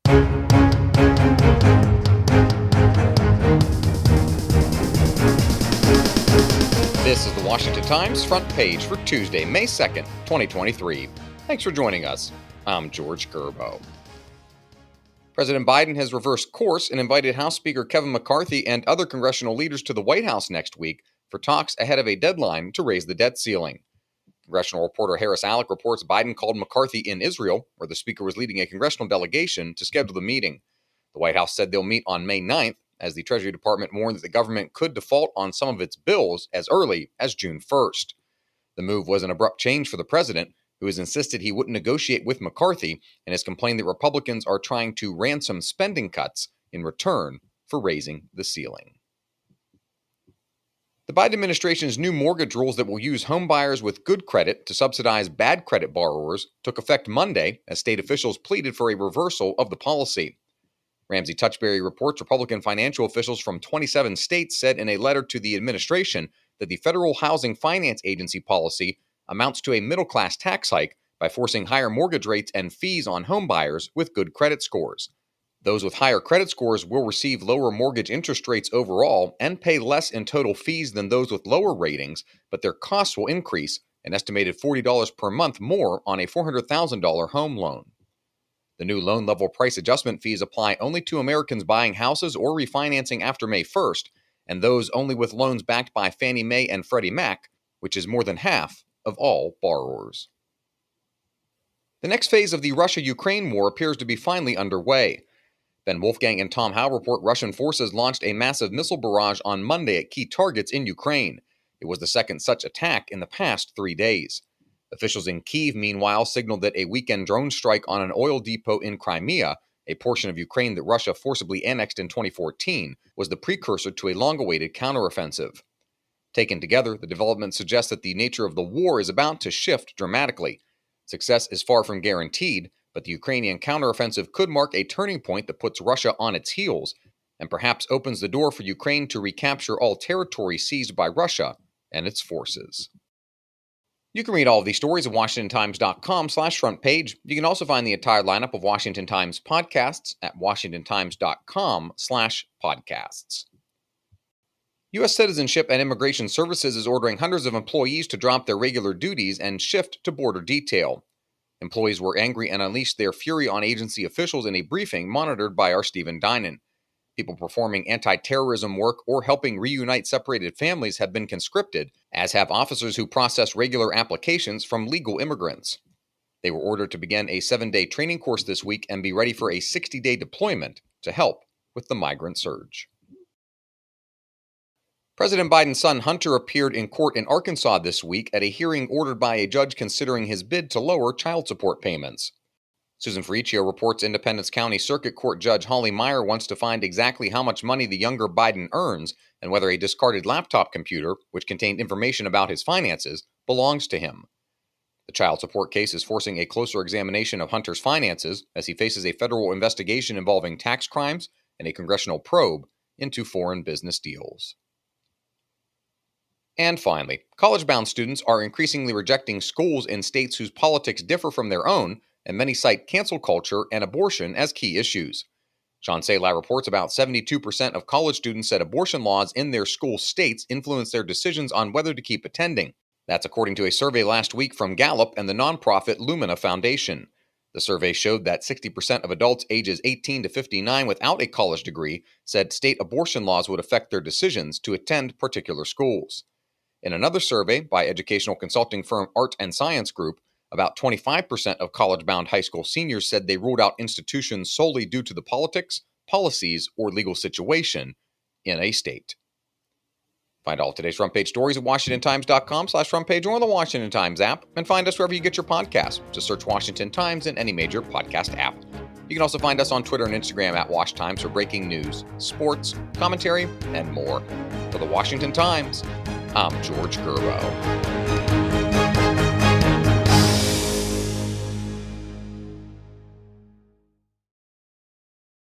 This is the Washington Times front page for Tuesday, May 2nd, 2023. Thanks for joining us. I'm George Gerbo. President Biden has reversed course and invited House Speaker Kevin McCarthy and other congressional leaders to the White House next week for talks ahead of a deadline to raise the debt ceiling. Congressional reporter Harris Alec reports Biden called McCarthy in Israel, where the speaker was leading a congressional delegation, to schedule the meeting. The White House said they'll meet on May 9th, as the Treasury Department warned that the government could default on some of its bills as early as June 1st. The move was an abrupt change for the president, who has insisted he wouldn't negotiate with McCarthy and has complained that Republicans are trying to ransom spending cuts in return for raising the ceiling. The Biden administration's new mortgage rules that will use homebuyers with good credit to subsidize bad credit borrowers took effect Monday as state officials pleaded for a reversal of the policy. Ramsey Touchberry reports Republican financial officials from 27 states said in a letter to the administration that the Federal Housing Finance Agency policy amounts to a middle-class tax hike by forcing higher mortgage rates and fees on homebuyers with good credit scores. Those with higher credit scores will receive lower mortgage interest rates overall and pay less in total fees than those with lower ratings, but their costs will increase, an estimated $40 per month more on a $400,000 home loan. The new loan level price adjustment fees apply only to Americans buying houses or refinancing after May 1st, and those only with loans backed by Fannie Mae and Freddie Mac, which is more than half of all borrowers. The next phase of the Russia-Ukraine war appears to be finally underway. Ben Wolfgang and Tom Howe report Russian forces launched a massive missile barrage on Monday at key targets in Ukraine. It was the second such attack in the past 3 days. Officials in Kyiv, meanwhile, signaled that a weekend drone strike on an oil depot in Crimea, a portion of Ukraine that Russia forcibly annexed in 2014, was the precursor to a long-awaited counteroffensive. Taken together, the developments suggest that the nature of the war is about to shift dramatically. Success is far from guaranteed, but the Ukrainian counteroffensive could mark a turning point that puts Russia on its heels and perhaps opens the door for Ukraine to recapture all territory seized by Russia and its forces. You can read all of these stories at WashingtonTimes.com/front page. You can also find the entire lineup of Washington Times podcasts at WashingtonTimes.com/podcasts. U.S. Citizenship and Immigration Services is ordering hundreds of employees to drop their regular duties and shift to border detail. Employees were angry and unleashed their fury on agency officials in a briefing monitored by our Stephen Dinan. People performing anti-terrorism work or helping reunite separated families have been conscripted, as have officers who process regular applications from legal immigrants. They were ordered to begin a 7-day training course this week and be ready for a 60-day deployment to help with the migrant surge. President Biden's son Hunter appeared in court in Arkansas this week at a hearing ordered by a judge considering his bid to lower child support payments. Susan Ferricchio reports Independence County Circuit Court Judge Holly Meyer wants to find exactly how much money the younger Biden earns and whether a discarded laptop computer, which contained information about his finances, belongs to him. The child support case is forcing a closer examination of Hunter's finances as he faces a federal investigation involving tax crimes and a congressional probe into foreign business deals. And finally, college-bound students are increasingly rejecting schools in states whose politics differ from their own, and many cite cancel culture and abortion as key issues. Sean Salai reports about 72% of college students said abortion laws in their school states influence their decisions on whether to keep attending. That's according to a survey last week from Gallup and the nonprofit Lumina Foundation. The survey showed that 60% of adults ages 18 to 59 without a college degree said state abortion laws would affect their decisions to attend particular schools. In another survey by educational consulting firm Art and Science Group, about 25% of college-bound high school seniors said they ruled out institutions solely due to the politics, policies, or legal situation in a state. Find all today's front page stories at WashingtonTimes.com/front page or on the Washington Times app, and find us wherever you get your podcasts. Just search Washington Times in any major podcast app. You can also find us on Twitter and Instagram at Wash Times for breaking news, sports, commentary, and more. For the Washington Times, I'm George Gerbo.